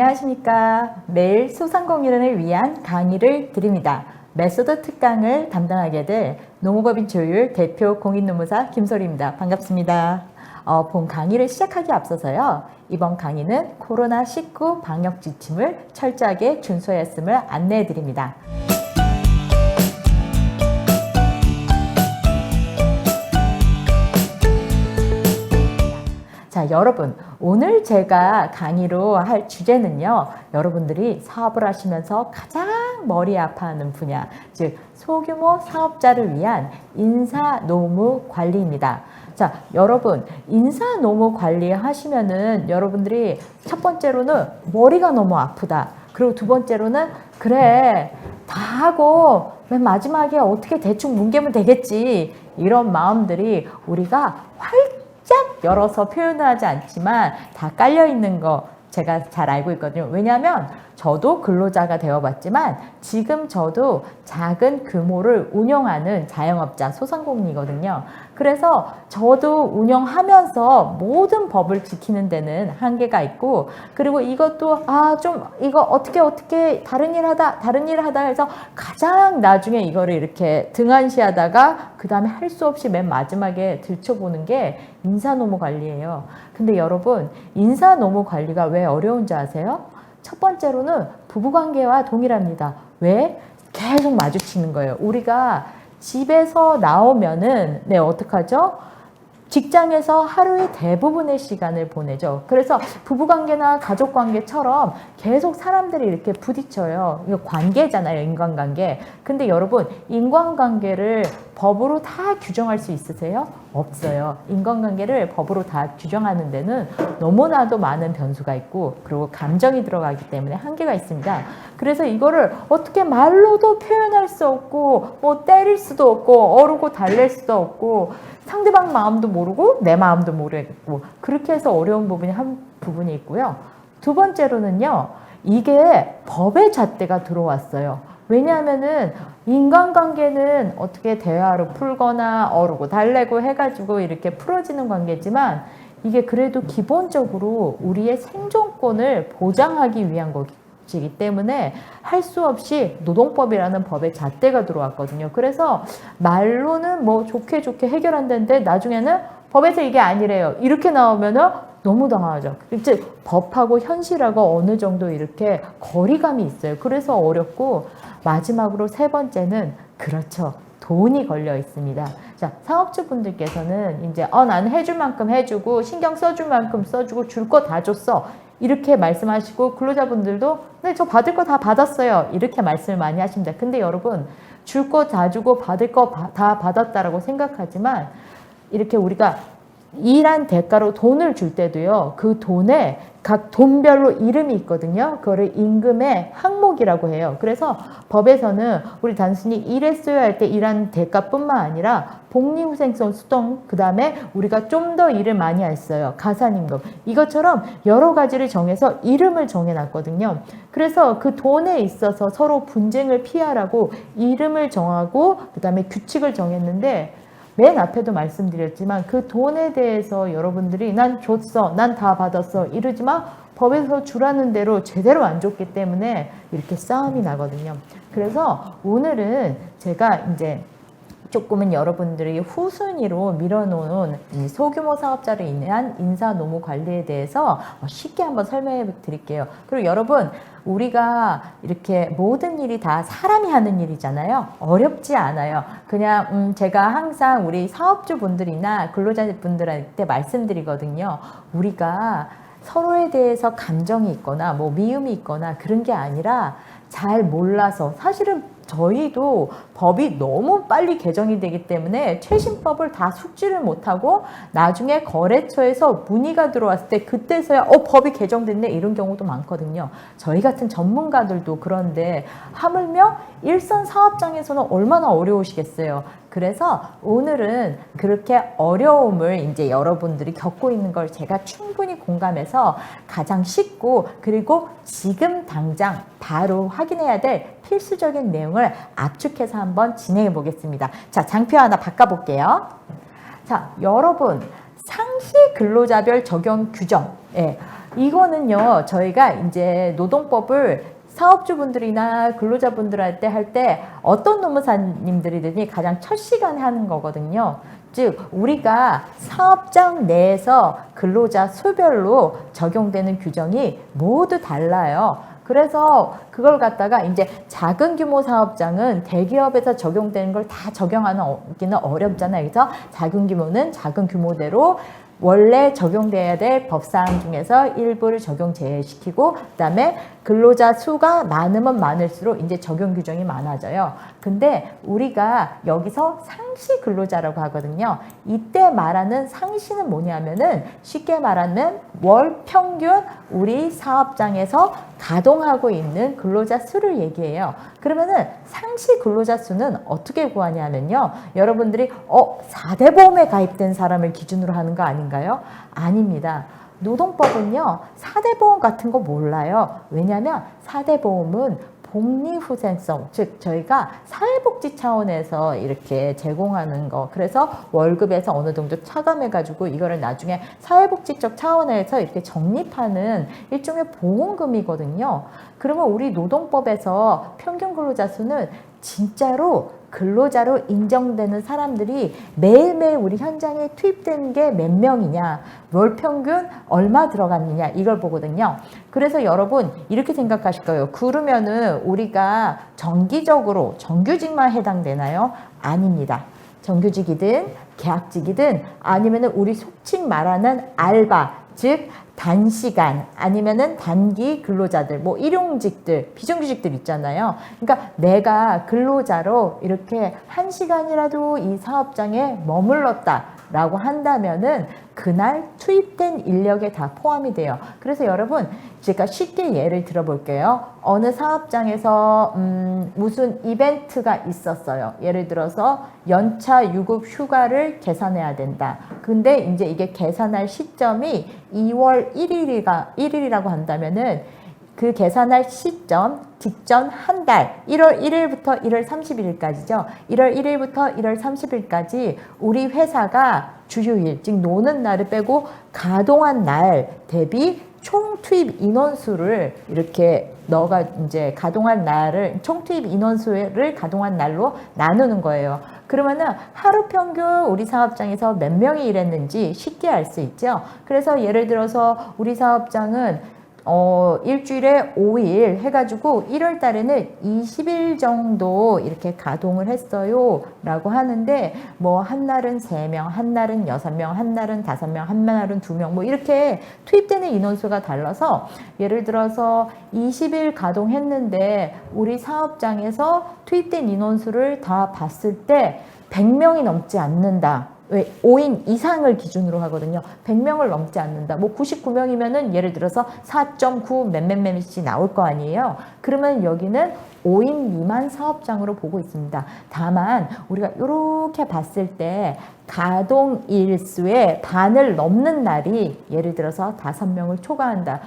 안녕하십니까. 매일 소상공인을 위한 강의를 드립니다. 메소드 특강을 담당하게 될 농업법인 조율 대표 공인노무사 김소리입니다. 반갑습니다. 본 강의를 시작하기 앞서서요. 이번 강의는 코로나19 방역 지침을 철저하게 준수하였음을 안내해 드립니다. 자, 여러분, 오늘 제가 강의로 할 주제는요, 여러분들이 사업을 하시면서 가장 머리 아파하는 분야, 즉 소규모 사업자를 위한 인사노무 관리입니다. 자, 여러분, 인사노무 관리 하시면은 여러분들이 첫 번째로는 머리가 너무 아프다. 그리고 두 번째로는 그래, 다 하고 맨 마지막에 어떻게 대충 뭉개면 되겠지. 이런 마음들이 우리가 활짝 열어서 표현을 하지 않지만 다 깔려 있는 거 제가 잘 알고 있거든요. 왜냐하면 저도 근로자가 되어봤지만 지금 저도 작은 규모를 운영하는 자영업자 소상공인이거든요. 그래서 저도 운영하면서 모든 법을 지키는 데는 한계가 있고, 그리고 이것도 좀 이거 어떻게 다른 일 하다 해서 가장 나중에 이거를 이렇게 등한시하다가 그 다음에 할 수 없이 맨 마지막에 들춰보는 게 인사노무 관리예요. 근데 여러분, 인사노무 관리가 왜 어려운지 아세요? 첫 번째로는 부부관계와 동일합니다. 왜? 계속 마주치는 거예요. 우리가 집에서 나오면은 어떡하죠? 직장에서 하루의 대부분의 시간을 보내죠. 그래서 부부관계나 가족관계처럼 계속 사람들이 이렇게 부딪혀요. 이거 관계잖아요, 인간관계. 근데 여러분, 인간관계를 법으로 다 규정할 수 있으세요? 없어요. 인간관계를 법으로 다 규정하는 데는 너무나도 많은 변수가 있고, 그리고 감정이 들어가기 때문에 한계가 있습니다. 그래서 이거를 어떻게 말로도 표현할 수 없고, 뭐 때릴 수도 없고, 어르고 달랠 수도 없고, 상대방 마음도 모르고 내 마음도 모르겠고, 그렇게 해서 어려운 부분이 한 부분이 있고요. 두 번째로는요, 이게 법의 잣대가 들어왔어요. 왜냐하면은 인간관계는 어떻게 대화로 풀거나 어르고 달래고 해가지고 이렇게 풀어지는 관계지만, 이게 그래도 기본적으로 우리의 생존권을 보장하기 위한 것이기 때문에 할 수 없이 노동법이라는 법의 잣대가 들어왔거든요. 그래서 말로는 뭐 좋게 해결한다는데 나중에는 법에서 이게 아니래요. 이렇게 나오면은 너무 당황하죠. 즉 법하고 현실하고 어느 정도 이렇게 거리감이 있어요. 그래서 어렵고, 마지막으로 세 번째는 그렇죠. 돈이 걸려 있습니다. 자, 사업주분들께서는 이제 나는 해줄 만큼 해주고 신경 써줄 만큼 써주고 줄 거 다 줬어. 이렇게 말씀하시고, 근로자분들도 네, 저 받을 거 다 받았어요. 이렇게 말씀을 많이 하십니다. 근데 여러분, 줄 거 다 주고 받을 거 다 받았다라고 생각하지만, 이렇게 우리가 일한 대가로 돈을 줄 때도요, 그 돈에 각 돈별로 이름이 있거든요. 그거를 임금의 항목이라고 해요. 그래서 법에서는 우리 단순히 일했어야 할 때 일한 대가뿐만 아니라 복리후생성 수당, 그 다음에 우리가 좀 더 일을 많이 했어요. 가산임금. 이것처럼 여러 가지를 정해서 이름을 정해놨거든요. 그래서 그 돈에 있어서 서로 분쟁을 피하라고 이름을 정하고 그 다음에 규칙을 정했는데, 맨 앞에도 말씀드렸지만 그 돈에 대해서 여러분들이 난 줬어, 난 다 받았어 이러지만 법에서 주라는 대로 제대로 안 줬기 때문에 이렇게 싸움이 나거든요. 그래서 오늘은 제가 이제 조금은 여러분들이 후순위로 밀어놓은 이 소규모 사업자를 위한 인사노무 관리에 대해서 쉽게 한번 설명해 드릴게요. 그리고 여러분, 우리가 이렇게 모든 일이 다 사람이 하는 일이잖아요. 어렵지 않아요. 그냥 제가 항상 우리 사업주분들이나 근로자분들한테 말씀드리거든요. 우리가 서로에 대해서 감정이 있거나 뭐 미움이 있거나 그런 게 아니라 잘 몰라서, 사실은 저희도 법이 너무 빨리 개정이 되기 때문에 최신법을 다 숙지를 못하고 나중에 거래처에서 문의가 들어왔을 때 그때서야 법이 개정됐네 이런 경우도 많거든요. 저희 같은 전문가들도 그런데 하물며 일선 사업장에서는 얼마나 어려우시겠어요. 그래서 오늘은 그렇게 어려움을 이제 여러분들이 겪고 있는 걸 제가 충분히 공감해서 가장 쉽고, 그리고 지금 당장 바로 확인해야 될 필수적인 내용을 압축해서 한번 진행해 보겠습니다. 자, 장표 하나 바꿔볼게요. 자, 여러분, 상시 근로자별 적용 규정. 이거는요, 저희가 이제 노동법을 사업주분들이나 근로자분들한테 할 때 어떤 노무사님들이든지 가장 첫 시간에 하는 거거든요. 즉 우리가 사업장 내에서 근로자 수별로 적용되는 규정이 모두 달라요. 그래서 그걸 갖다가 이제 작은 규모 사업장은 대기업에서 적용되는 걸 다 적용하기는 어렵잖아요. 그래서 작은 규모는 작은 규모대로 원래 적용돼야 될 법사항 중에서 일부를 적용 제외시키고 그다음에 근로자 수가 많으면 많을수록 이제 적용 규정이 많아져요. 근데 우리가 여기서 상시 근로자라고 하거든요. 이때 말하는 상시는 뭐냐면은 쉽게 말하면 월 평균 우리 사업장에서 가동하고 있는 근로자 수를 얘기해요. 그러면은 상시 근로자 수는 어떻게 구하냐면요. 여러분들이 4대 보험에 가입된 사람을 기준으로 하는 거 아닌가요? 아닙니다. 노동법은요, 4대 보험 같은 거 몰라요. 왜냐하면 4대 보험은 복리후생성, 즉 저희가 사회복지 차원에서 이렇게 제공하는 거, 그래서 월급에서 어느 정도 차감해가지고 이거를 나중에 사회복지적 차원에서 이렇게 적립하는 일종의 보험금이거든요. 그러면 우리 노동법에서 평균 근로자 수는 진짜로 근로자로 인정되는 사람들이 매일매일 우리 현장에 투입된 게 몇 명이냐, 월 평균 얼마 들어갔느냐 이걸 보거든요. 그래서 여러분 이렇게 생각하실 거예요. 그러면은 우리가 정기적으로 정규직만 해당되나요? 아닙니다. 정규직이든 계약직이든 아니면은 우리 속칭 말하는 알바, 즉 단시간 아니면은 단기 근로자들, 뭐 일용직들, 비정규직들 있잖아요. 그러니까 내가 근로자로 이렇게 1시간이라도 이 사업장에 머물렀다라고 한다면은 그날 투입된 인력에 다 포함이 돼요. 그래서 여러분 제가 쉽게 예를 들어볼게요. 어느 사업장에서 무슨 이벤트가 있었어요. 예를 들어서 연차 유급 휴가를 계산해야 된다. 근데 이제 이게 계산할 시점이 2월 1일이라고 한다면은 그 계산할 시점 직전 한 달, 1월 1일부터 1월 31일까지죠. 1월 1일부터 1월 30일까지 우리 회사가 주휴일, 즉 노는 날을 빼고 가동한 날 대비 총 투입 인원수를 이렇게 너가 이제 가동한 날을 총 투입 인원수를 가동한 날로 나누는 거예요. 그러면은 하루 평균 우리 사업장에서 몇 명이 일했는지 쉽게 알 수 있죠. 그래서 예를 들어서 우리 사업장은 일주일에 5일 해가지고 1월 달에는 20일 정도 이렇게 가동을 했어요 라고 하는데 뭐 한 날은 3명, 한 날은 6명, 한 날은 5명, 한 날은 2명 뭐 이렇게 투입되는 인원수가 달라서 예를 들어서 20일 가동했는데 우리 사업장에서 투입된 인원수를 다 봤을 때 100명이 넘지 않는다. 왜? 5인 이상을 기준으로 하거든요. 100명을 넘지 않는다. 뭐 99명이면은 예를 들어서 4.9 몇몇몇이 나올 거 아니에요. 그러면 여기는 5인 미만 사업장으로 보고 있습니다. 다만 우리가 이렇게 봤을 때 가동 일수의 반을 넘는 날이 예를 들어서 5명을 초과한다.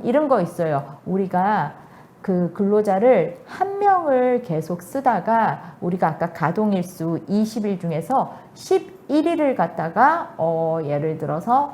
이런 거 있어요. 우리가 그 근로자를 한 명을 계속 쓰다가 우리가 아까 가동일수 20일 중에서 11일을 갖다가 예를 들어서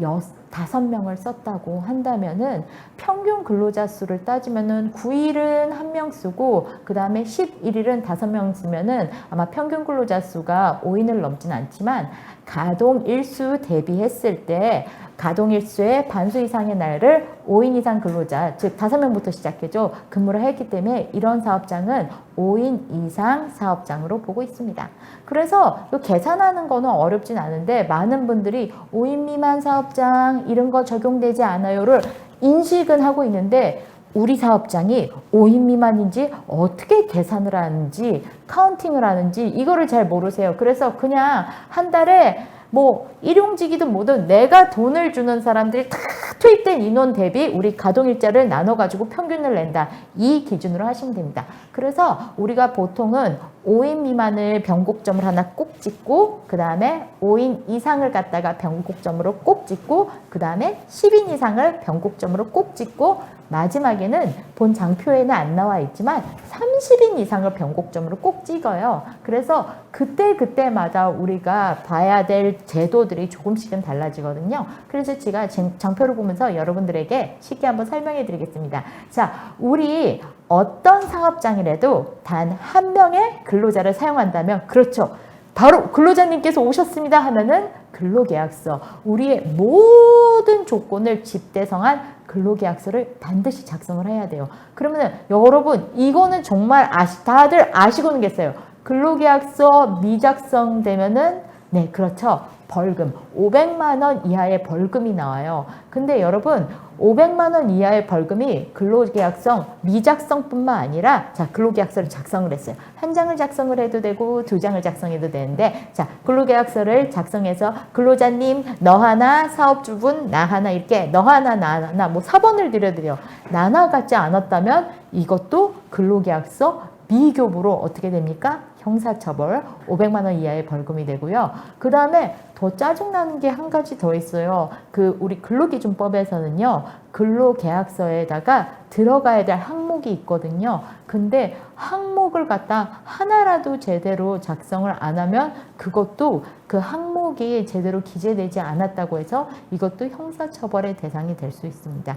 5명을 썼다고 한다면은 평균 근로자 수를 따지면은 9일은 1명 쓰고 그 다음에 11일은 5명 쓰면은 아마 평균 근로자 수가 5인을 넘진 않지만 가동 일수 대비했을 때 가동 일수의 반수 이상의 날을 5인 이상 근로자, 즉 5명부터 시작해죠. 근무를 했기 때문에 이런 사업장은 5인 이상 사업장으로 보고 있습니다. 그래서 계산하는 거는 어렵진 않은데 많은 분들이 5인 미만 사업장 이런 거 적용되지 않아요를 인식은 하고 있는데 우리 사업장이 5인 미만인지 어떻게 계산을 하는지 카운팅을 하는지 이거를 잘 모르세요. 그래서 그냥 한 달에 뭐 일용직이든 뭐든 내가 돈을 주는 사람들이 다 투입된 인원 대비 우리 가동일자를 나눠가지고 평균을 낸다. 이 기준으로 하시면 됩니다. 그래서 우리가 보통은 5인 미만을 변곡점을 하나 꼭 찍고 그 다음에 5인 이상을 갖다가 변곡점으로 꼭 찍고 그 다음에 10인 이상을 변곡점으로 꼭 찍고 마지막에는 본 장표에는 안 나와 있지만 30인 이상을 변곡점으로 꼭 찍어요. 그래서 그때마다 우리가 봐야 될 제도들이 조금씩은 달라지거든요. 그래서 제가 장표를 보면서 여러분들에게 쉽게 한번 설명해 드리겠습니다. 자, 우리 어떤 사업장이라도 단 한 명의 근로자를 사용한다면 그렇죠. 바로 근로자님께서 오셨습니다 하면은 근로계약서, 우리의 모든 조건을 집대성한 근로계약서를 반드시 작성을 해야 돼요. 그러면 여러분 이거는 정말 다들 아시고는 계세요. 근로계약서 미작성되면은 네, 그렇죠. 벌금 500만 원 이하의 벌금이 나와요. 근데 여러분 500만 원 이하의 벌금이 근로계약서 미작성뿐만 아니라 자, 근로계약서를 작성을 했어요. 한 장을 작성을 해도 되고 두 장을 작성해도 되는데 자, 근로계약서를 작성해서 근로자님 너 하나, 사업주분 나 하나 이렇게 너 하나 나 하나 뭐 4번을 드려드려. 나눠 갖지 않았다면 이것도 근로계약서 미교부로 어떻게 됩니까? 형사처벌 500만 원 이하의 벌금이 되고요. 그 다음에 더 짜증나는 게 한 가지 더 있어요. 우리 근로기준법에서는요. 근로계약서에다가 들어가야 될 항목이 있거든요. 근데 항목을 갖다 하나라도 제대로 작성을 안 하면 그것도 그 항목이 제대로 기재되지 않았다고 해서 이것도 형사처벌의 대상이 될 수 있습니다.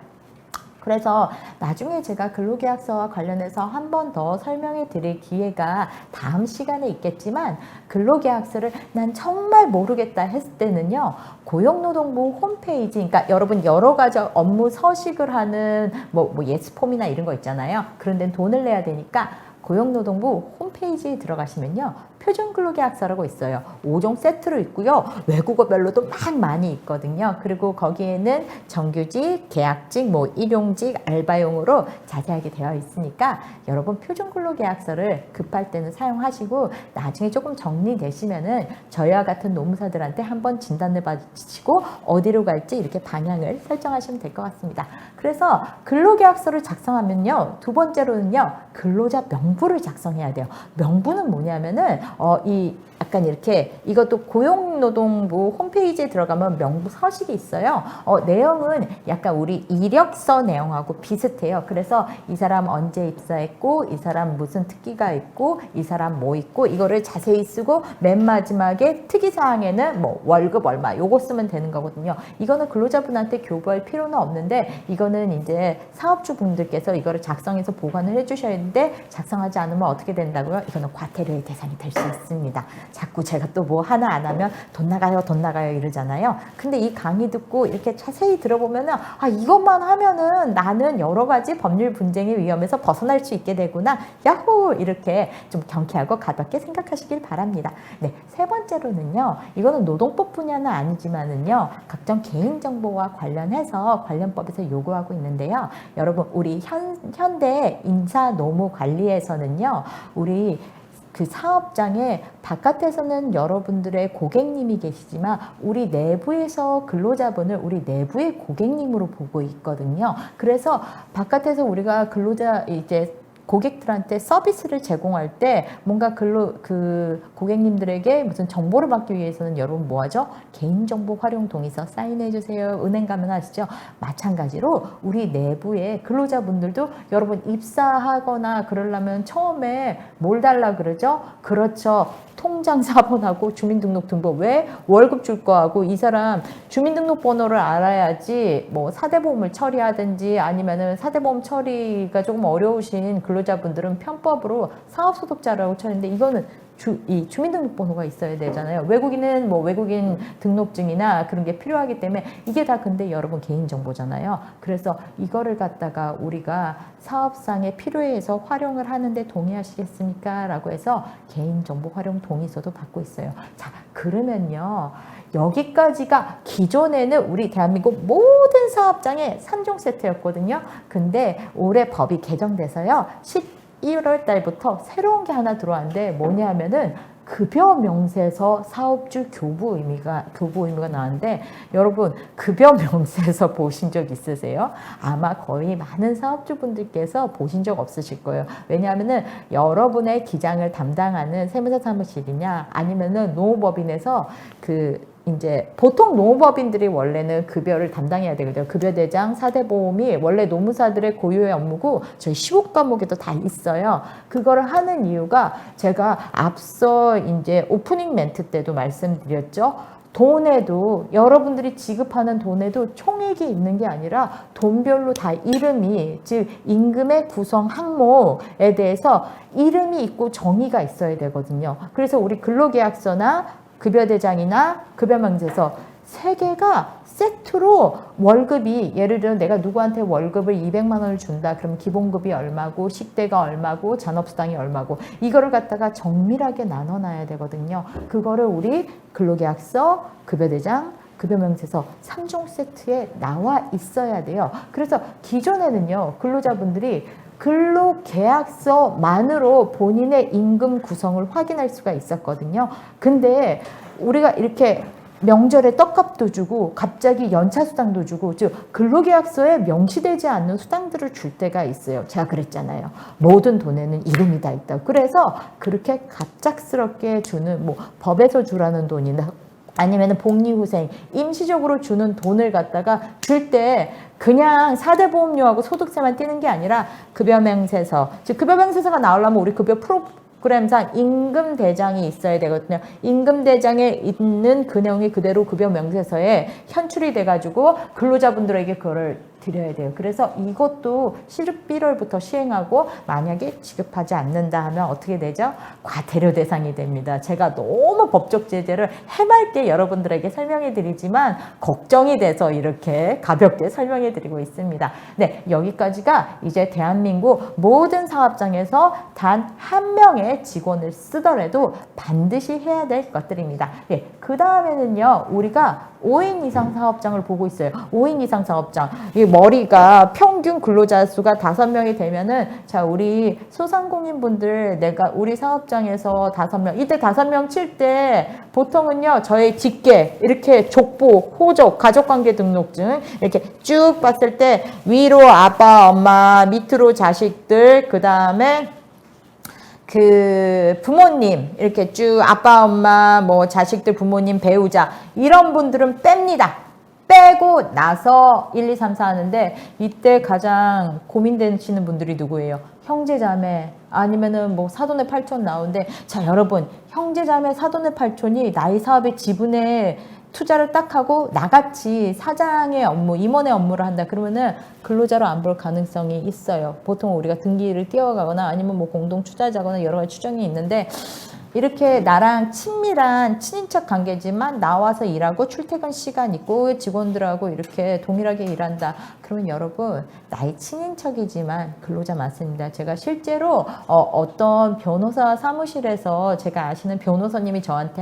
그래서 나중에 제가 근로계약서와 관련해서 한 번 더 설명해 드릴 기회가 다음 시간에 있겠지만 근로계약서를 난 정말 모르겠다 했을 때는요. 고용노동부 홈페이지, 그러니까 여러분 여러 가지 업무 서식을 하는 뭐 예스폼이나 이런 거 있잖아요. 그런 데는 돈을 내야 되니까 고용노동부 홈페이지에 들어가시면요. 표준근로계약서라고 있어요. 5종 세트로 있고요. 외국어별로도 막 많이 있거든요. 그리고 거기에는 정규직, 계약직, 일용직, 알바용으로 자세하게 되어 있으니까 여러분 표준근로계약서를 급할 때는 사용하시고 나중에 조금 정리되시면은 저희와 같은 노무사들한테 한번 진단을 받으시고 어디로 갈지 이렇게 방향을 설정하시면 될 것 같습니다. 그래서 근로계약서를 작성하면요. 두 번째로는요. 근로자 명부를 작성해야 돼요. 명부는 뭐냐면은 약간 이렇게 이것도 고용노동부 홈페이지에 들어가면 명부 서식이 있어요. 내용은 약간 우리 이력서 내용하고 비슷해요. 그래서 이 사람 언제 입사했고 이 사람 무슨 특기가 있고 이 사람 뭐 있고 이거를 자세히 쓰고 맨 마지막에 특이사항에는 월급 얼마 요거 쓰면 되는 거거든요. 이거는 근로자분한테 교부할 필요는 없는데 이거는 이제 사업주분들께서 이거를 작성해서 보관을 해주셔야 하는데 작성하지 않으면 어떻게 된다고요? 이거는 과태료의 대상이 될 수 있습니다. 자꾸 제가 또 뭐 하나 안 하면 돈 나가요 이러잖아요. 근데 이 강의 듣고 이렇게 자세히 들어보면은 이것만 하면은 나는 여러 가지 법률 분쟁의 위험에서 벗어날 수 있게 되구나. 야호! 이렇게 좀 경쾌하고 가볍게 생각하시길 바랍니다. 네, 세 번째로는요. 이거는 노동법 분야는 아니지만은요. 각종 개인정보와 관련해서 관련법에서 요구하고 있는데요. 여러분 우리 현대 인사노무관리에서는요. 우리 그 사업장에 바깥에서는 여러분들의 고객님이 계시지만 우리 내부에서 근로자분을 우리 내부의 고객님으로 보고 있거든요. 그래서 바깥에서 우리가 근로자 이제 고객들한테 서비스를 제공할 때 뭔가 고객님들에게 무슨 정보를 받기 위해서는 여러분 뭐 하죠? 개인정보 활용 동의서 사인해 주세요. 은행 가면 하시죠. 마찬가지로 우리 내부의 근로자분들도 여러분 입사하거나 그러려면 처음에 뭘 달라 그러죠? 그렇죠. 통장 사본하고 주민등록등본. 왜? 월급 줄 거하고 이 사람 주민등록번호를 알아야지 사대보험을 처리하든지 아니면은 사대보험 처리가 조금 어려우신 근로자분들은 편법으로 사업소득자라고 처리했는데 이거는 이 주민등록번호가 있어야 되잖아요. 외국인은 외국인 등록증이나 그런 게 필요하기 때문에 이게 다 근데 여러분 개인정보잖아요. 그래서 이거를 갖다가 우리가 사업상에 필요해서 활용을 하는데 동의하시겠습니까? 라고 해서 개인정보 활용 동의서도 받고 있어요. 자, 그러면요. 여기까지가 기존에는 우리 대한민국 모든 사업장의 3종 세트였거든요. 근데 올해 법이 개정돼서요. 1월 달부터 새로운 게 하나 들어왔는데 뭐냐 하면은 급여 명세서 사업주 교부 의미가 나왔는데, 여러분 급여 명세서 보신 적 있으세요? 아마 거의 많은 사업주분들께서 보신 적 없으실 거예요. 왜냐하면은 여러분의 기장을 담당하는 세무사 사무실이냐 아니면은 노무법인에서 이제 보통 노무법인들이 원래는 급여를 담당해야 되거든요. 급여대장, 사대보험이 원래 노무사들의 고유의 업무고 저희 15과목에도 다 있어요. 그거를 하는 이유가 제가 앞서 이제 오프닝 멘트 때도 말씀드렸죠. 돈에도 여러분들이 지급하는 돈에도 총액이 있는 게 아니라 돈별로 다 이름이, 즉 임금의 구성 항목에 대해서 이름이 있고 정의가 있어야 되거든요. 그래서 우리 근로계약서나 급여대장이나 급여명세서 세 개가 세트로 월급이, 예를 들어 내가 누구한테 월급을 200만 원을 준다. 그럼 기본급이 얼마고 식대가 얼마고 잔업수당이 얼마고 이거를 갖다가 정밀하게 나눠놔야 되거든요. 그거를 우리 근로계약서, 급여대장, 급여명세서 3종 세트에 나와 있어야 돼요. 그래서 기존에는요, 근로자분들이 근로계약서만으로 본인의 임금 구성을 확인할 수가 있었거든요. 근데 우리가 이렇게 명절에 떡값도 주고 갑자기 연차수당도 주고, 즉 근로계약서에 명시되지 않는 수당들을 줄 때가 있어요. 제가 그랬잖아요. 모든 돈에는 이름이 다 있다. 그래서 그렇게 갑작스럽게 주는, 뭐 법에서 주라는 돈이나 아니면 복리후생, 임시적으로 주는 돈을 갖다가 줄 때 그냥 사대보험료하고 소득세만 떼는 게 아니라 급여명세서, 즉 급여명세서가 나오려면 우리 급여 프로그램상 임금대장이 있어야 되거든요. 임금대장에 있는 그 내용이 그대로 급여명세서에 현출이 돼가지고 근로자분들에게 그거를 드려야 돼요. 그래서 이것도 11월부터 시행하고 만약에 지급하지 않는다 하면 어떻게 되죠? 과태료 대상이 됩니다. 제가 너무 법적 제재를 해맑게 여러분들에게 설명해 드리지만 걱정이 돼서 이렇게 가볍게 설명해 드리고 있습니다. 네, 여기까지가 이제 대한민국 모든 사업장에서 단 한 명의 직원을 쓰더라도 반드시 해야 될 것들입니다. 네, 그 다음에는요, 우리가 5인 이상 사업장을 보고 있어요. 5인 이상 사업장. 이 머리가 평균 근로자 수가 5명이 되면은, 자, 우리 소상공인분들, 내가 우리 사업장에서 5명, 이때 5명 칠 때 보통은요, 저의 직계, 이렇게 족보, 호적, 가족관계 등록증, 이렇게 쭉 봤을 때 위로 아빠, 엄마, 밑으로 자식들, 그 다음에 그 부모님, 이렇게 쭉 아빠, 엄마, 뭐 자식들, 부모님, 배우자, 이런 분들은 뺍니다. 빼고 나서 1, 2, 3, 4 하는데, 이때 가장 고민되시는 분들이 누구예요? 형제자매, 아니면은 뭐 사돈의 팔촌 나오는데, 자, 여러분, 형제자매, 사돈의 팔촌이 나의 사업의 지분에 투자를 딱 하고 나같이 사장의 업무, 임원의 업무를 한다 그러면은 근로자로 안 볼 가능성이 있어요. 보통 우리가 등기를 띄워가거나 아니면 뭐 공동 투자자거나 여러 가지 추정이 있는데, 이렇게 나랑 친밀한 친인척 관계지만 나와서 일하고 출퇴근 시간 있고 직원들하고 이렇게 동일하게 일한다. 그러면 여러분, 나의 친인척이지만 근로자 맞습니다. 제가 실제로 어떤 변호사 사무실에서 제가 아시는 변호사님이 저한테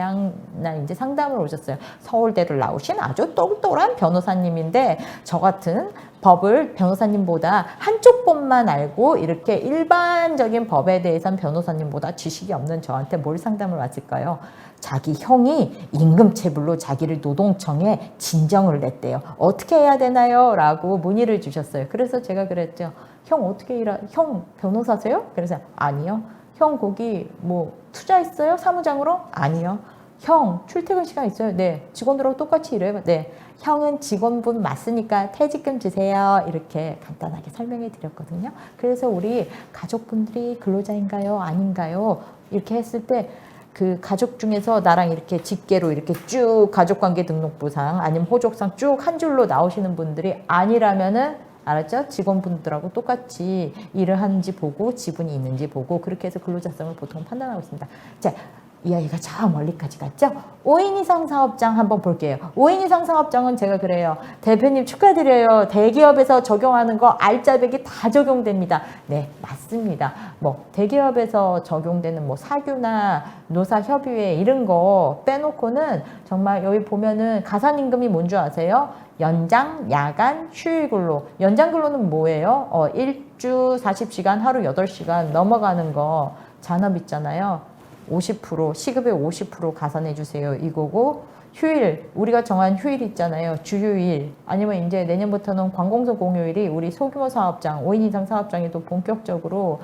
날 이제 상담을 오셨어요. 서울대를 나오신 아주 똘똘한 변호사님인데, 저 같은 법을 변호사님보다 한쪽 법만 알고 이렇게 일반적인 법에 대해서는 변호사님보다 지식이 없는 저한테 뭘 상담을 왔을까요? 자기 형이 임금체불로 자기를 노동청에 진정을 냈대요. 어떻게 해야 되나요? 라고 문의를 주셨어요. 그래서 제가 그랬죠. 형 어떻게 형 변호사세요? 그래서 아니요. 형 거기 뭐 투자했어요? 사무장으로? 아니요. 형 출퇴근 시간 있어요? 네. 직원들하고 똑같이 일해요? 네. 형은 직원분 맞으니까 퇴직금 주세요. 이렇게 간단하게 설명해 드렸거든요. 그래서 우리 가족분들이 근로자인가요? 아닌가요? 이렇게 했을 때 그 가족 중에서 나랑 이렇게 직계로 이렇게 쭉 가족관계 등록부상 아니면 호족상 쭉 한 줄로 나오시는 분들이 아니라면은, 알았죠? 직원분들하고 똑같이 일을 하는지 보고 지분이 있는지 보고 그렇게 해서 근로자성을 보통 판단하고 있습니다. 자, 이야기가 저 멀리까지 갔죠? 5인 이상 사업장 한번 볼게요. 5인 이상 사업장은 제가 그래요. 대표님 축하드려요. 대기업에서 적용하는 거 알짜배기 다 적용됩니다. 네, 맞습니다. 뭐 대기업에서 적용되는 뭐 사규나 노사협의회 이런 거 빼놓고는 정말 여기 보면은 가산임금이 뭔 줄 아세요? 연장, 야간, 휴일근로. 연장근로는 뭐예요? 일주 40시간, 하루 8시간 넘어가는 거 잔업 있잖아요. 50% 시급의 50% 가산해 주세요 이거고, 휴일 우리가 정한 휴일 있잖아요. 주휴일 아니면 이제 내년부터는 관공서 공휴일이 우리 소규모 사업장 5인 이상 사업장이 또 본격적으로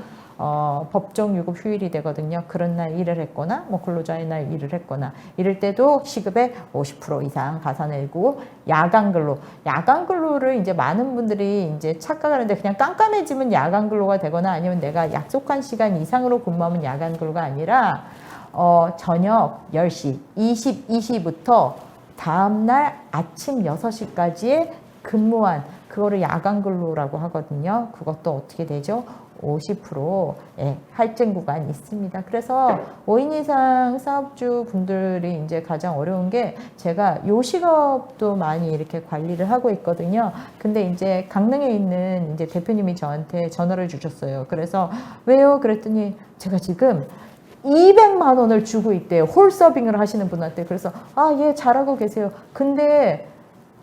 법정 유급 휴일이 되거든요. 그런 날 일을 했거나 뭐 근로자의 날 일을 했거나 이럴 때도 시급의 50% 이상 가산해고, 야간 근로를 이제 많은 분들이 이제 착각하는데, 그냥 깜깜해지면 야간 근로가 되거나 아니면 내가 약속한 시간 이상으로 근무하면 야간 근로가 아니라 저녁 10시 22시부터 다음날 아침 6시까지의 근무한 그거를 야간 근로라고 하거든요. 그것도 어떻게 되죠? 50% 할증 구간이 있습니다. 그래서 5인 이상 사업주 분들이 이제 가장 어려운 게, 제가 요식업도 많이 이렇게 관리를 하고 있거든요. 근데 이제 강릉에 있는 이제 대표님이 저한테 전화를 주셨어요. 그래서 왜요? 그랬더니 제가 지금 200만 원을 주고 있대요. 홀 서빙을 하시는 분한테. 그래서 예, 잘하고 계세요. 근데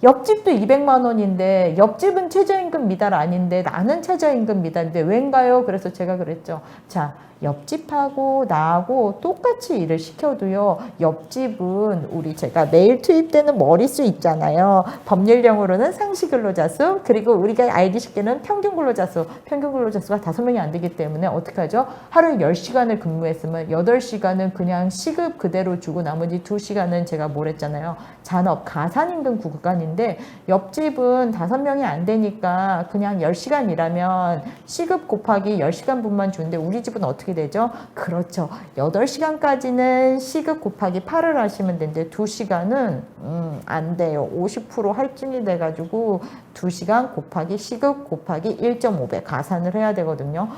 옆집도 200만 원인데 옆집은 최저임금 미달 아닌데 나는 최저임금 미달인데 왠가요? 그래서 제가 그랬죠. 자, 옆집하고 나하고 똑같이 일을 시켜도요, 옆집은 제가 매일 투입되는 머리수 있잖아요. 법률용어로는 상시 근로자 수, 그리고 우리가 알기 쉽게는 평균 근로자 수. 평균 근로자 수가 5명이 안 되기 때문에 어떻게 하죠? 하루에 10시간을 근무했으면 8시간은 그냥 시급 그대로 주고 나머지 2시간은 제가 뭘 했잖아요. 잔업, 가산임금 구간인데, 옆집은 5명이 안 되니까 그냥 10시간 일하면 시급 곱하기 10시간 분만 주는데, 우리 집은 어떻게 되죠? 그렇죠. 8시간까지는 시급 곱하기 8을 하시면 되는데 2시간은 안 돼요. 50% 할증이 돼가지고 2시간 곱하기 시급 곱하기 1.5배 가산을 해야 되거든요.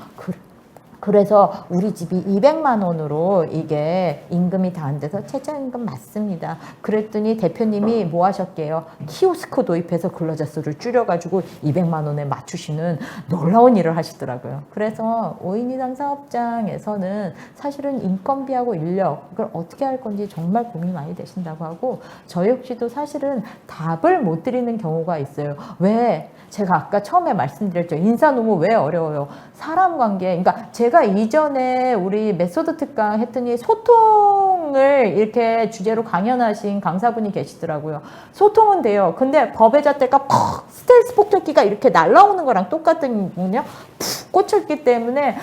그래서 우리 집이 200만 원으로 이게 임금이 다 안 돼서 최저임금 맞습니다. 그랬더니 대표님이 뭐 하셨게요? 키오스크 도입해서 근로자 수를 줄여가지고 200만 원에 맞추시는 놀라운 일을 하시더라고요. 그래서 5인 이상 사업장에서는 사실은 인건비하고 인력, 이걸 어떻게 할 건지 정말 고민이 많이 되신다고 하고, 저 역시도 사실은 답을 못 드리는 경우가 있어요. 왜? 제가 아까 처음에 말씀드렸죠. 인사노무 왜 어려워요? 사람 관계. 그러니까 제가 이전에 우리 메소드 특강 했더니 소통을 이렇게 주제로 강연하신 강사분이 계시더라고요. 소통은 돼요. 근데 법의 잣대가 스텔스 폭격기가 이렇게 날라오는 거랑 똑같은군요. 푹 꽂혔기 때문에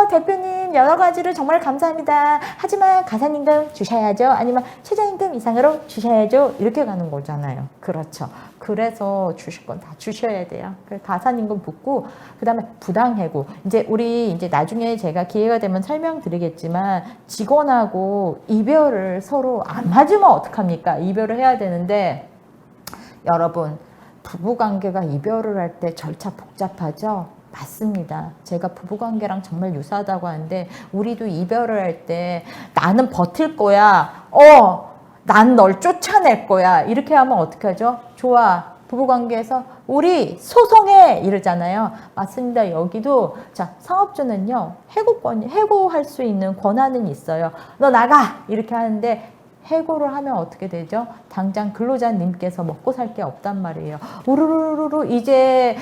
대표님 여러 가지를 정말 감사합니다. 하지만 가산임금 주셔야죠. 아니면 최저임금 이상으로 주셔야죠. 이렇게 가는 거잖아요. 그렇죠. 그래서 주실 건 다 주셔야 돼요. 가산임금 붙고, 그 다음에 부당해고. 우리 나중에 제가 기회가 되면 설명드리겠지만, 직원하고 이별을 서로 안 맞으면 어떡합니까? 이별을 해야 되는데, 여러분, 부부관계가 이별을 할 때 절차 복잡하죠? 맞습니다. 제가 부부관계랑 정말 유사하다고 하는데, 우리도 이별을 할 때 나는 버틸 거야. 난 널 쫓아낼 거야. 이렇게 하면 어떻게 하죠? 좋아. 부부관계에서 우리 소송해 이러잖아요. 맞습니다. 여기도 사업주는요, 해고할 수 있는 권한은 있어요. 너 나가 이렇게 하는데, 해고를 하면 어떻게 되죠? 당장 근로자님께서 먹고 살 게 없단 말이에요. 우르르르르 이제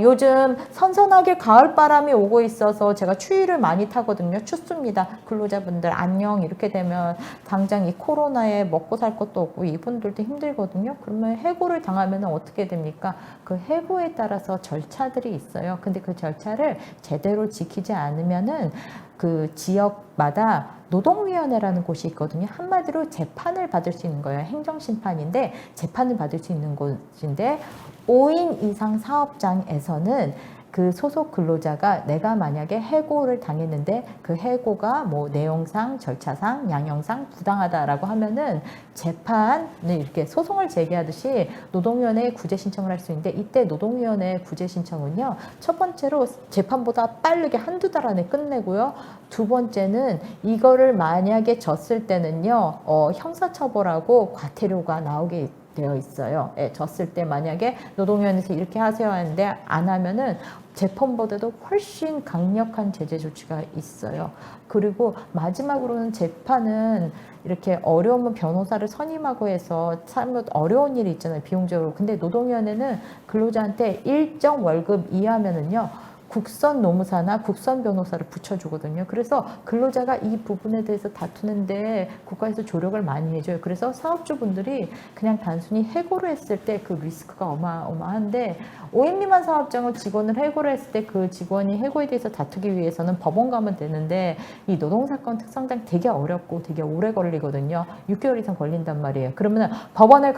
요즘 선선하게 가을바람이 오고 있어서 제가 추위를 많이 타거든요. 춥습니다. 근로자분들 안녕. 이렇게 되면 당장 이 코로나에 먹고 살 것도 없고 이분들도 힘들거든요. 그러면 해고를 당하면 어떻게 됩니까? 그 해고에 따라서 절차들이 있어요. 근데 그 절차를 제대로 지키지 않으면은 그 지역마다 노동위원회라는 곳이 있거든요. 한마디로 재판을 받을 수 있는 거예요. 행정심판인데 재판을 받을 수 있는 곳인데, 5인 이상 사업장에서는 그 소속 근로자가 내가 만약에 해고를 당했는데 그 해고가 뭐 내용상, 절차상, 양형상 부당하다라고 하면은 재판을 이렇게 소송을 제기하듯이 노동위원회에 구제 신청을 할 수 있는데, 이때 노동위원회 구제 신청은요, 첫 번째로 재판보다 빠르게 한두 달 안에 끝내고요. 두 번째는 이거를 만약에 졌을 때는요, 형사처벌하고 과태료가 나오게 되어 있어요. 졌을 때 만약에 노동위원회에서 이렇게 하세요 하는데 안 하면은 재판보다도 훨씬 강력한 제재 조치가 있어요. 그리고 마지막으로는 재판은 이렇게 어려우면 변호사를 선임하고 해서 참 어려운 일이 있잖아요. 비용적으로. 근데 노동위원회는 근로자한테 일정 월급 이하면은요, 국선 노무사나 국선 변호사를 붙여주거든요. 그래서 근로자가 이 부분에 대해서 다투는데 국가에서 조력을 많이 해줘요. 그래서 사업주분들이 그냥 단순히 해고를 했을 때 그 리스크가 어마어마한데 5인 미만 사업장을 직원을 해고를 했을 때 그 직원이 해고에 대해서 다투기 위해서는 법원 가면 되는데 이 노동사건 특성상 되게 어렵고 되게 오래 걸리거든요. 6개월 이상 걸린단 말이에요. 그러면 법원을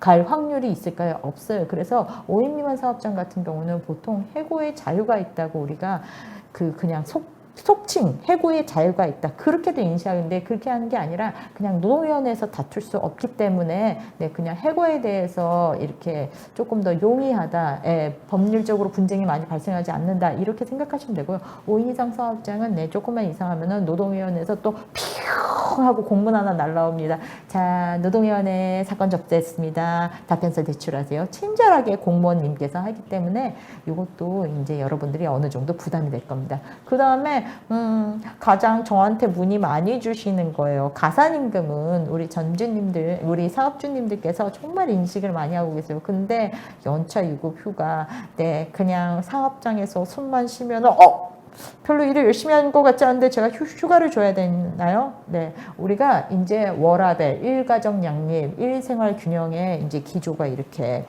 갈 확률이 있을까요? 없어요. 그래서 5인 미만 사업장 같은 경우는 보통 해고의 자유가 있다고 우리가 그냥 속칭 해고의 자유가 있다. 그렇게도 인식하는데 그렇게 하는 게 아니라 그냥 노동위원회에서 다툴 수 없기 때문에 그냥 해고에 대해서 이렇게 조금 더 용이하다. 법률적으로 분쟁이 많이 발생하지 않는다. 이렇게 생각하시면 되고요. 5인 이상 사업장은 조금만 이상하면은 노동위원회에서 또 하고 공문 하나 날라옵니다. 자, 노동위원회 사건 접수했습니다. 답변서 제출하세요. 친절하게 공무원님께서 하기 때문에 이것도 이제 여러분들이 어느 정도 부담이 될 겁니다. 그 다음에 가장 저한테 문의 많이 주시는 거예요. 가산임금은 우리 전주님들, 우리 사업주님들께서 정말 인식을 많이 하고 계세요. 근데 연차 유급 휴가, 그냥 사업장에서 숨만 쉬면은 별로 일을 열심히 하는 것 같지 않은데 제가 휴가를 줘야 되나요? 우리가 이제 워라밸, 일가정 양립, 일생활 균형의 이제 기조가 이렇게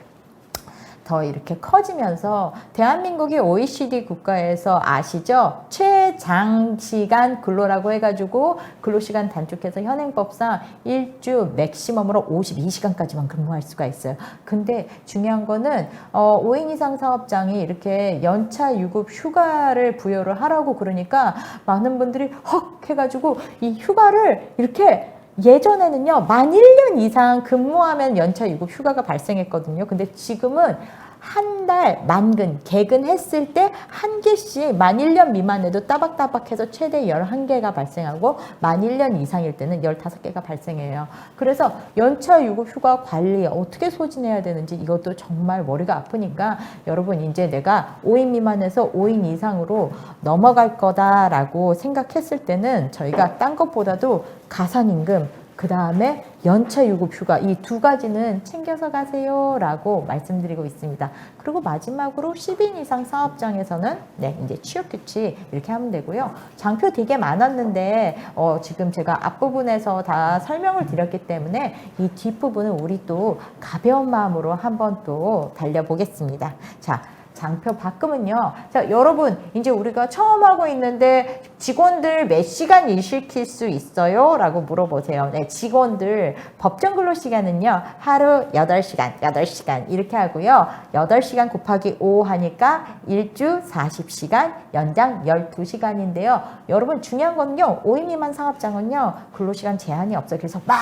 더 이렇게 커지면서 대한민국이 OECD 국가에서 아시죠? 최장시간 근로라고 해가지고 근로시간 단축해서 현행법상 일주 맥시멈으로 52시간까지만 근무할 수가 있어요. 근데 중요한 거는 5인 이상 사업장이 이렇게 연차 유급 휴가를 부여를 하라고 그러니까 많은 분들이 헉 해가지고 이 휴가를 이렇게 예전에는요, 만 1년 이상 근무하면 연차 유급 휴가가 발생했거든요. 근데 지금은 한 달 만근, 개근했을 때 한 개씩 만 1년 미만에도 따박따박해서 최대 11개가 발생하고 만 1년 이상일 때는 15개가 발생해요. 그래서 연차 유급 휴가 관리 어떻게 소진해야 되는지 이것도 정말 머리가 아프니까 여러분 이제 내가 5인 미만에서 5인 이상으로 넘어갈 거다라고 생각했을 때는 저희가 딴 것보다도 가산임금, 그 다음에 연차 유급 휴가 이 두 가지는 챙겨서 가세요 라고 말씀드리고 있습니다. 그리고 마지막으로 10인 이상 사업장에서는 이제 취업 규칙 이렇게 하면 되고요. 장표 되게 많았는데 지금 제가 앞부분에서 다 설명을 드렸기 때문에 이 뒷부분은 우리 또 가벼운 마음으로 한번 또 달려보겠습니다. 자, 장표 바꾸면요. 자, 여러분 이제 우리가 처음 하고 있는데 직원들 몇 시간 일 시킬 수 있어요? 라고 물어보세요. 직원들 법정 근로시간은요. 하루 8시간 이렇게 하고요. 8시간 곱하기 5 하니까 일주 40시간 연장 12시간인데요. 여러분 중요한 거는요. 5인 미만 사업장은요. 근로시간 제한이 없어요. 그래서 막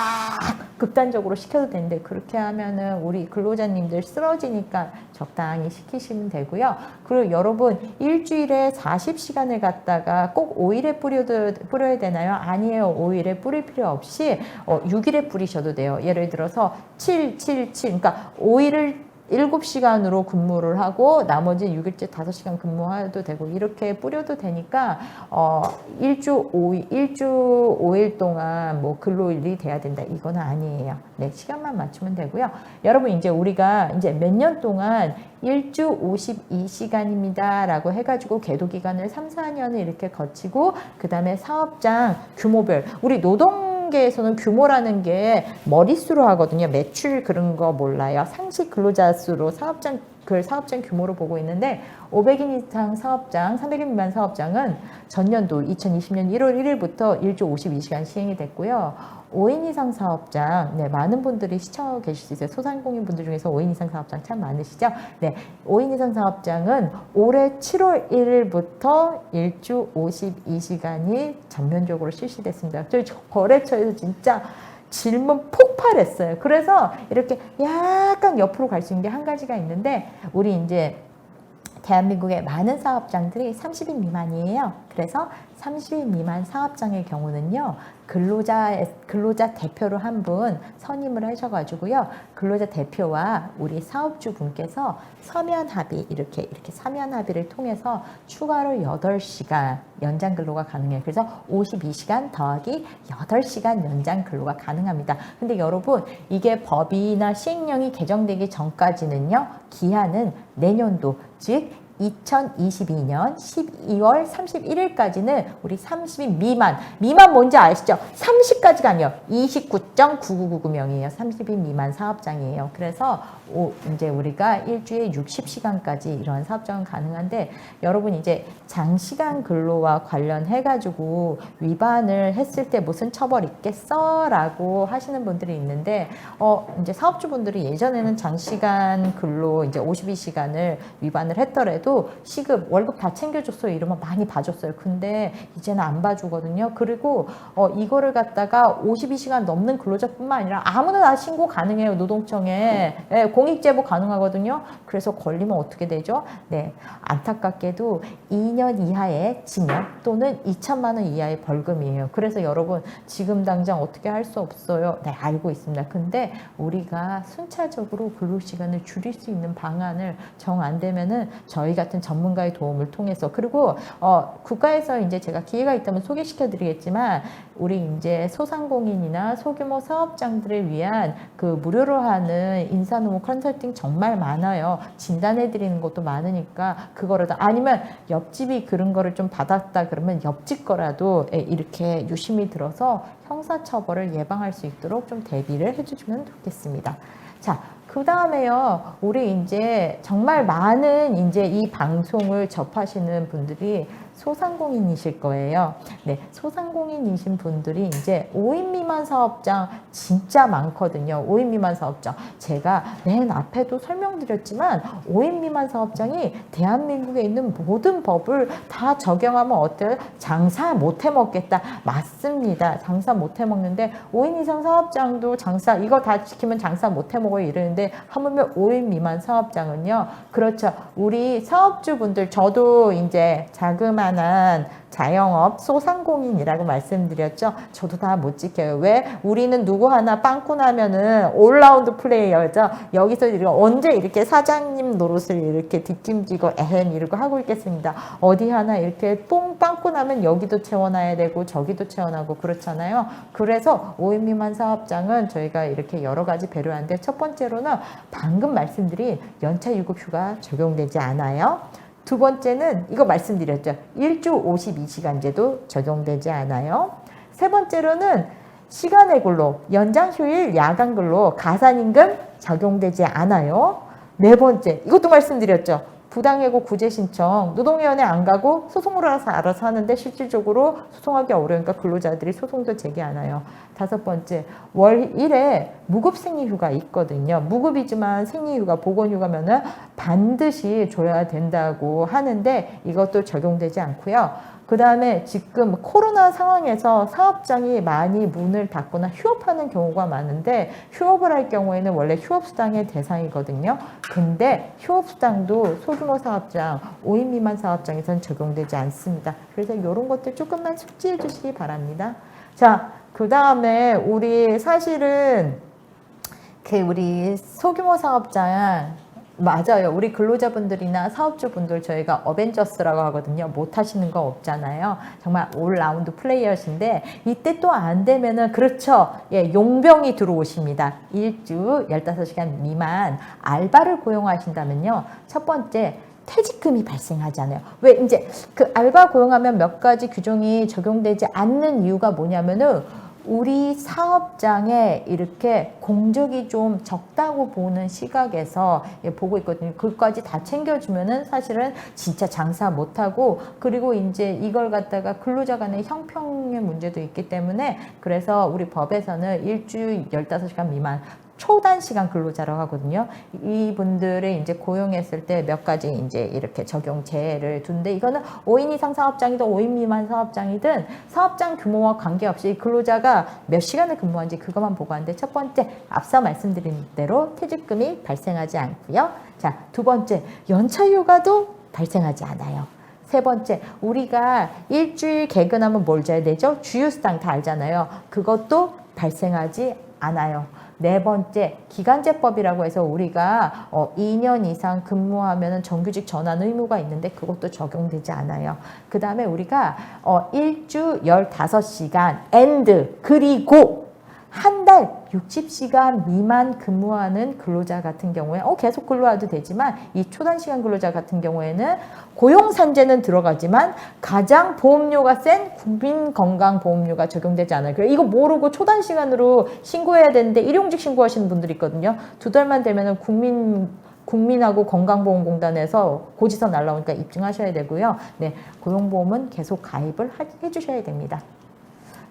극단적으로 시켜도 되는데 그렇게 하면은 우리 근로자님들 쓰러지니까 적당히 시키시면 되고요. 그리고 여러분 일주일에 40시간을 갖다가 꼭 5일에 뿌려야 되나요? 아니에요. 5일에 뿌릴 필요 없이 6일에 뿌리셔도 돼요. 예를 들어서 7, 그러니까 5일을 7시간으로 근무를 하고 나머지 6일째 5시간 근무해도 되고 이렇게 뿌려도 되니까 일주 5일 동안 뭐 근로일이 돼야 된다 이건 아니에요. 시간만 맞추면 되고요. 여러분 이제 우리가 이제 몇 년 동안 일주 52시간입니다 라고 해가지고 계도 기간을 3, 4년을 이렇게 거치고 그 다음에 사업장 규모별 우리 노동계에서는 규모라는 게 머릿수로 하거든요. 매출 그런 거 몰라요. 상시 근로자 수로 사업장 규모로 보고 있는데 500인 이상 사업장, 300인 미만 사업장은 전년도 2020년 1월 1일부터 일주 52시간 시행이 됐고요. 5인 이상 사업장, 많은 분들이 시청하고 계실 수 있어요. 소상공인 분들 중에서 5인 이상 사업장 참 많으시죠? 5인 이상 사업장은 올해 7월 1일부터 일주 52시간이 전면적으로 실시됐습니다. 저희 거래처에서 진짜 질문 폭발했어요. 그래서 이렇게 약간 옆으로 갈 수 있는 게 한 가지가 있는데 우리 이제 대한민국의 많은 사업장들이 30인 미만이에요. 그래서 30인 미만 사업장의 경우는요. 근로자 대표로 한 분 선임을 하셔가지고요. 근로자 대표와 우리 사업주 분께서 서면 합의 이렇게 서면 합의를 통해서 추가로 8시간 연장 근로가 가능해요. 그래서 52시간 더하기 8시간 연장 근로가 가능합니다. 근데 여러분 이게 법이나 시행령이 개정되기 전까지는요. 기한은 내년도 즉 2022년 12월 31일까지는 우리 30인 미만 뭔지 아시죠? 30까지가 아니에요. 29.9999명이에요. 30인 미만 사업장이에요. 그래서 이제 우리가 일주일에 60시간까지 이런 사업장은 가능한데, 여러분 이제 장시간 근로와 관련해가지고 위반을 했을 때 무슨 처벌 있겠어? 라고 하시는 분들이 있는데, 이제 사업주분들이 예전에는 장시간 근로 이제 52시간을 위반을 했더라도 시급, 월급 다 챙겨줬어요. 이러면 많이 봐줬어요. 근데 이제는 안 봐주거든요. 그리고 이거를 갖다가 52시간 넘는 근로자뿐만 아니라 아무나 다 신고 가능해요. 노동청에. 네, 공익제보 가능하거든요. 그래서 걸리면 어떻게 되죠? 네, 안타깝게도 2년 이하의 징역 또는 2천만 원 이하의 벌금이에요. 그래서 여러분 지금 당장 어떻게 할 수 없어요. 네, 알고 있습니다. 근데 우리가 순차적으로 근로시간을 줄일 수 있는 방안을 정 안 되면은 저희 같은 전문가의 도움을 통해서, 그리고 국가에서 이제 제가 기회가 있다면 소개시켜 드리겠지만, 우리 이제 소상공인이나 소규모 사업장들을 위한 그 무료로 하는 인사노무 컨설팅 정말 많아요. 진단해 드리는 것도 많으니까 그거라도, 아니면 옆집이 그런 거를 좀 받았다 그러면 옆집 거라도 이렇게 유심히 들어서 형사처벌을 예방할 수 있도록 좀 대비를 해주시면 좋겠습니다. 자, 그 다음에요, 우리 이제 정말 많은 이제 이 방송을 접하시는 분들이 소상공인이실 거예요. 네, 소상공인이신 분들이 이제 5인 미만 사업장 진짜 많거든요. 5인 미만 사업장. 제가 맨 앞에도 설명드렸지만 5인 미만 사업장이 대한민국에 있는 모든 법을 다 적용하면 어때요? 장사 못 해먹겠다. 맞습니다. 장사 못 해먹는데 5인 이상 사업장도 장사, 이거 다 지키면 장사 못 해먹어요 이러는데, 하물며 5인 미만 사업장은요. 그렇죠. 우리 사업주분들, 저도 이제 자그마한 자영업 소상공인이라고 말씀드렸죠. 저도 다 못 지켜요. 왜? 우리는 누구 하나 빵꾸 나면은 올라운드 플레이어죠. 여기서 언제 이렇게 사장님 노릇을 이렇게 뒷짐지고 이러고 하고 있겠습니다. 어디 하나 이렇게 빵꾸 나면 여기도 채워놔야 되고 저기도 채워나고 그렇잖아요. 그래서 5인 미만 사업장은 저희가 이렇게 여러 가지 배려하는데, 첫 번째로는 방금 말씀드린 연차 유급 휴가 적용되지 않아요. 두 번째는 이거 말씀드렸죠. 일주 52시간제도 적용되지 않아요. 세 번째로는 시간의 근로, 연장 휴일, 야간 근로, 가산임금 적용되지 않아요. 네 번째, 이것도 말씀드렸죠. 부당해고 구제 신청, 노동위원회 안 가고 소송으로 알아서 하는데 실질적으로 소송하기 어려우니까 근로자들이 소송도 제기 안 해요. 다섯 번째, 월 1회 무급 생리휴가 있거든요. 무급이지만 생리휴가, 보건휴가면은 반드시 줘야 된다고 하는데 이것도 적용되지 않고요. 그 다음에 지금 코로나 상황에서 사업장이 많이 문을 닫거나 휴업하는 경우가 많은데, 휴업을 할 경우에는 원래 휴업수당의 대상이거든요. 근데 휴업수당도 소규모 사업장, 5인 미만 사업장에서는 적용되지 않습니다. 그래서 이런 것들 조금만 숙지해 주시기 바랍니다. 자, 그 다음에 우리 사실은 우리 소규모 사업장, 맞아요. 우리 근로자분들이나 사업주분들 저희가 어벤져스라고 하거든요. 못 하시는 거 없잖아요. 정말 올라운드 플레이어신데, 이때 또 안 되면은, 그렇죠. 예, 용병이 들어오십니다. 일주 15시간 미만 알바를 고용하신다면요. 첫 번째, 퇴직금이 발생하지 않아요. 왜? 이제 그 알바 고용하면 몇 가지 규정이 적용되지 않는 이유가 뭐냐면은, 우리 사업장에 이렇게 공적이 좀 적다고 보는 시각에서 보고 있거든요. 그것까지 다 챙겨주면은 사실은 진짜 장사 못하고, 그리고 이제 이걸 갖다가 근로자 간의 형평의 문제도 있기 때문에, 그래서 우리 법에서는 일주 15시간 미만 초단시간 근로자라고 하거든요. 이분들을 이제 고용했을 때 몇 가지 이제 이렇게 적용제를 두는데, 이거는 5인 이상 사업장이든 5인 미만 사업장이든 사업장 규모와 관계없이 근로자가 몇 시간을 근무한지 그것만 보고 하는데, 첫 번째, 앞서 말씀드린 대로 퇴직금이 발생하지 않고요. 자, 두 번째, 연차휴가도 발생하지 않아요. 세 번째, 우리가 일주일 개근하면 뭘 줘야 되죠? 주휴수당 다 알잖아요. 그것도 발생하지 않아요. 네 번째, 기간제법이라고 해서 우리가 2년 이상 근무하면 정규직 전환 의무가 있는데 그것도 적용되지 않아요. 그 다음에 우리가 일주 15시간 그리고 한 달 60시간 미만 근무하는 근로자 같은 경우에 계속 근로해도 되지만 이 초단시간 근로자 같은 경우에는 고용산재는 들어가지만 가장 보험료가 센 국민건강보험료가 적용되지 않아요. 그래서 이거 모르고 초단시간으로 신고해야 되는데 일용직 신고하시는 분들이 있거든요. 2달만 되면은 국민하고 건강보험공단에서 고지서 날라오니까 입증하셔야 되고요. 네, 고용보험은 계속 가입을 해주셔야 됩니다.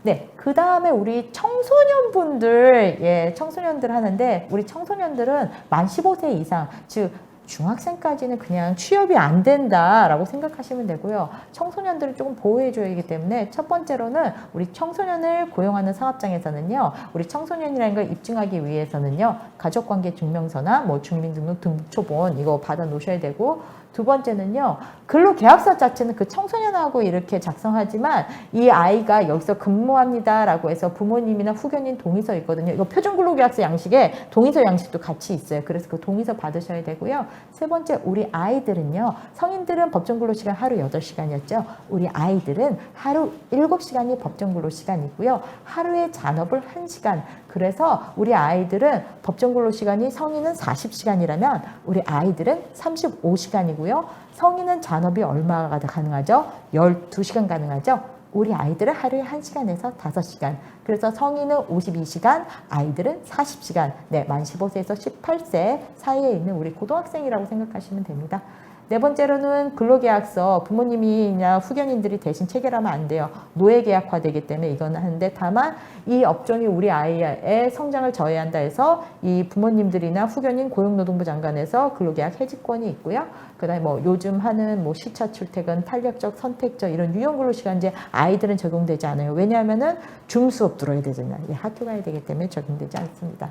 네, 그 다음에 우리 청소년분들, 청소년들 하는데, 우리 청소년들은 만 15세 이상, 즉, 중학생까지는 그냥 취업이 안 된다라고 생각하시면 되고요. 청소년들을 조금 보호해줘야 하기 때문에 첫 번째로는 우리 청소년을 고용하는 사업장에서는요, 우리 청소년이라는 걸 입증하기 위해서는요, 가족관계 증명서나 뭐 주민등록 등초본 이거 받아 놓으셔야 되고, 두 번째는요, 근로계약서 자체는 그 청소년하고 이렇게 작성하지만 이 아이가 여기서 근무합니다라고 해서 부모님이나 후견인 동의서 있거든요. 이거 표준근로계약서 양식에 동의서 양식도 같이 있어요. 그래서 그 동의서 받으셔야 되고요. 세 번째, 우리 아이들은요, 성인들은 법정근로시간 하루 8시간이었죠. 우리 아이들은 하루 7시간이 법정근로시간이고요. 하루에 잔업을 1시간. 그래서 우리 아이들은 법정근로시간이 성인은 40시간이라면 우리 아이들은 35시간이고요. 성인은 잔업이 얼마가 가능하죠? 12시간 가능하죠? 우리 아이들은 하루에 1시간에서 5시간. 그래서 성인은 52시간, 아이들은 40시간. 네, 만 15세에서 18세 사이에 있는 우리 고등학생이라고 생각하시면 됩니다. 네 번째로는 근로계약서 부모님이나 후견인들이 대신 체결하면 안 돼요. 노예계약화되기 때문에 이건 하는데 다만 이 업종이 우리 아이의 성장을 저해한다 해서 이 부모님들이나 후견인 고용노동부 장관에서 근로계약 해지권이 있고요. 그 다음에 뭐 요즘 하는 뭐 시차 출퇴근, 탄력적, 선택적 이런 유연근로시간제 아이들은 적용되지 않아요. 왜냐하면은 중수업 들어야 되잖아요. 학교 가야 되기 때문에 적용되지 않습니다.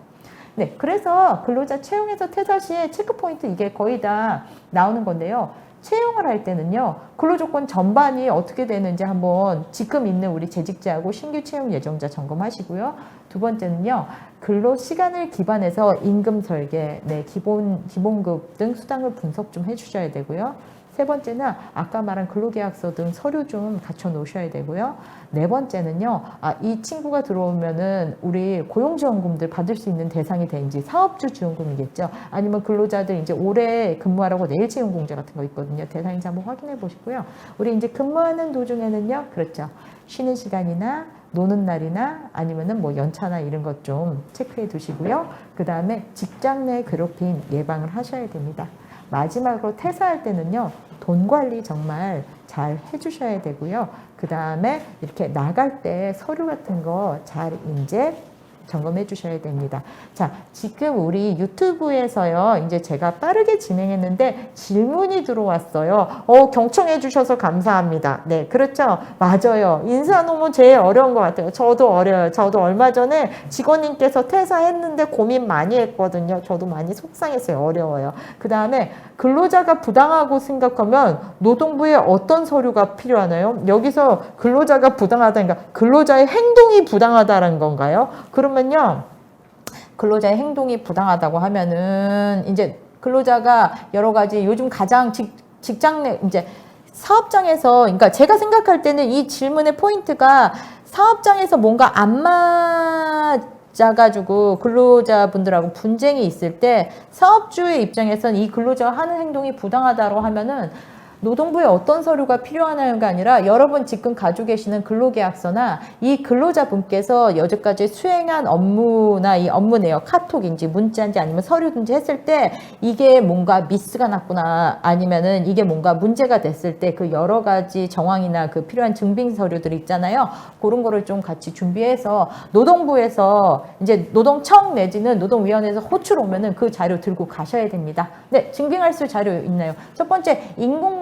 네, 그래서 근로자 채용에서 퇴사 시에 체크포인트 이게 거의 다 나오는 건데요. 채용을 할 때는요, 근로조건 전반이 어떻게 되는지 한번 지금 있는 우리 재직자하고 신규 채용 예정자 점검하시고요. 두 번째는요, 근로시간을 기반해서 임금 설계, 네, 기본급 등 수당을 분석 좀 해주셔야 되고요. 세 번째는 아까 말한 근로계약서 등 서류 좀 갖춰 놓으셔야 되고요. 네 번째는요, 이 친구가 들어오면은 우리 고용지원금들 받을 수 있는 대상이 되는지 사업주 지원금이겠죠. 아니면 근로자들 이제 오래 근무하라고 내일 채용 공제 같은 거 있거든요. 대상인지 한번 확인해 보시고요. 우리 이제 근무하는 도중에는요, 그렇죠. 쉬는 시간이나 노는 날이나 아니면은 뭐 연차나 이런 것 좀 체크해 두시고요. 그 다음에 직장 내 괴롭힘 예방을 하셔야 됩니다. 마지막으로 퇴사할 때는요, 돈 관리 정말 잘 해주셔야 되고요. 그 다음에 이렇게 나갈 때 서류 같은 거 잘 이제 점검해 주셔야 됩니다. 자, 지금 우리 유튜브에서요, 이제 제가 빠르게 진행했는데 질문이 들어왔어요. 경청해 주셔서 감사합니다. 네, 그렇죠. 맞아요. 인사 너무 제일 어려운 것 같아요. 저도 어려워요. 저도 얼마 전에 직원님께서 퇴사했는데 고민 많이 했거든요. 저도 많이 속상했어요. 어려워요. 그 다음에 근로자가 부당하고 생각하면 노동부에 어떤 서류가 필요하나요? 여기서 근로자가 부당하다니까 근로자의 행동이 부당하다는 건가요? 그러면요, 근로자의 행동이 부당하다고 하면은 이제 근로자가 여러 가지 요즘 가장 직장 내 이제 사업장에서, 그러니까 제가 생각할 때는 이 질문의 포인트가 사업장에서 뭔가 안 맞아가지고 근로자분들하고 분쟁이 있을 때 사업주의 입장에서는 이 근로자가 하는 행동이 부당하다고 하면은 노동부에 어떤 서류가 필요하냐가 아니라 여러분 지금 가지고 계시는 근로계약서나 이 근로자분께서 여태까지 수행한 업무나 이 업무 내역, 카톡인지 문자인지 아니면 서류든지 했을 때 이게 뭔가 미스가 났구나, 아니면은 이게 뭔가 문제가 됐을 때 그 여러 가지 정황이나 그 필요한 증빙 서류들 있잖아요. 그런 거를 좀 같이 준비해서 노동부에서 이제 노동청 내지는 노동위원회에서 호출 오면은 그 자료 들고 가셔야 됩니다. 네, 증빙할 수 자료 있나요? 첫 번째,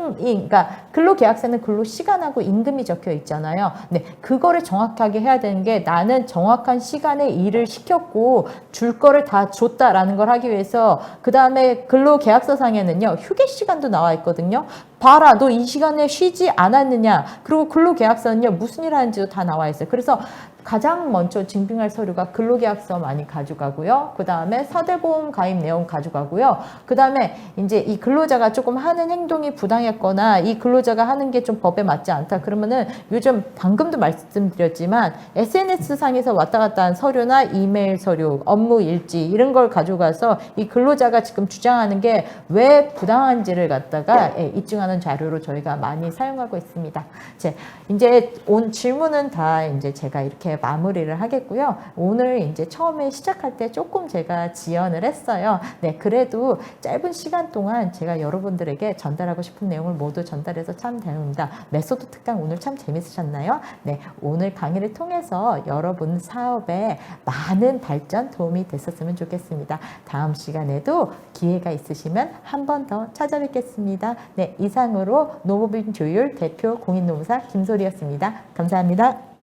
그러니까 근로계약서는 근로시간하고 임금이 적혀 있잖아요. 네, 그거를 정확하게 해야 되는 게 나는 정확한 시간에 일을 시켰고 줄 거를 다 줬다라는 걸 하기 위해서 그 다음에 근로계약서상에는요, 휴게 시간도 나와 있거든요. 봐라, 너 이 시간에 쉬지 않았느냐. 그리고 근로계약서는요, 무슨 일 하는지도 다 나와 있어요. 그래서 가장 먼저 증빙할 서류가 근로계약서 많이 가져가고요. 그 다음에 사대보험 가입 내용 가져가고요. 그 다음에 이제 이 근로자가 조금 하는 행동이 부당했거나 이 근로자가 하는 게 좀 법에 맞지 않다. 그러면은 요즘 방금도 말씀드렸지만 SNS 상에서 왔다 갔다 한 서류나 이메일 서류, 업무 일지 이런 걸 가져가서 이 근로자가 지금 주장하는 게 왜 부당한지를 갖다가 입증하는 자료로 저희가 많이 사용하고 있습니다. 이제 온 질문은 다 이제 제가 이렇게 마무리를 하겠고요. 오늘 이제 처음에 시작할 때 조금 제가 지연을 했어요. 네, 그래도 짧은 시간 동안 제가 여러분들에게 전달하고 싶은 내용을 모두 전달해서 참 다행입니다. 메소드 특강 오늘 참 재밌으셨나요? 네, 오늘 강의를 통해서 여러분 사업에 많은 발전 도움이 됐었으면 좋겠습니다. 다음 시간에도 기회가 있으시면 한 번 더 찾아뵙겠습니다. 네, 이상으로 노무빈 조율 대표 공인노무사 김소리였습니다. 감사합니다.